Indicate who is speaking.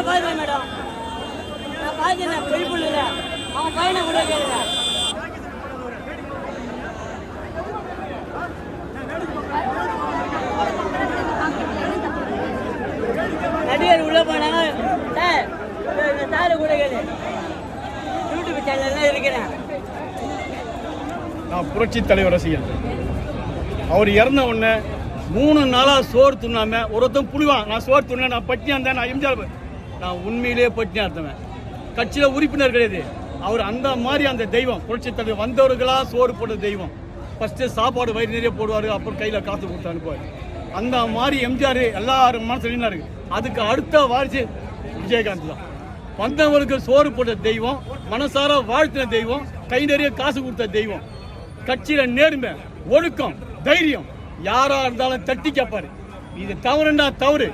Speaker 1: பார்த்தேன் மேடம், நான் பார்த்தேன். பொய்ப்புள்ள அவன் பையனை கூட கேளுங்க. நடிகர் உள்ள போனாங்க சார், இந்த சாரு கூட கேளு. யூடியூப் சேனல்லாம் இருக்கிறேன்.
Speaker 2: நான் புரட்சி தலைவர் ரசிகன். அவர் இறந்த உடனே 3 நாளாக சோறு துண்ணாம ஒருத்தன் புரிவான். நான் சோறு துண்ணேன், நான் பட்டினியா இருந்தேன், நான் எம்ஜிஆர், நான் உண்மையிலேயே பட்டினியா இருந்தவன். கட்சியில் உறுப்பினர் கிடையாது. அவர் அந்த மாதிரி அந்த தெய்வம், புரட்சி தலைவர் வந்தவர்களாக சோறு போட்ட தெய்வம். ஃபஸ்ட்டு சாப்பாடு வயிறு நிறைய போடுவார், அப்புறம் கையில் காசு கொடுத்து அனுப்புவார். அந்த மாதிரி எம்ஜிஆர் எல்லாரும் மனசுலாம் இருக்கு. அதுக்கு அடுத்த வாரிசு விஜயகாந்த் தான். வந்தவருக்கு சோறு போட்ட தெய்வம், மனசார வாழ்த்தின தெய்வம், கை நிறைய காசு கொடுத்த தெய்வம். கட்சியில் நேர்மை, ஒழுக்கம், தைரியம், யாரா இருந்தாலும் தட்டி கேட்பாரு. இது தவறுண்டா தவறு,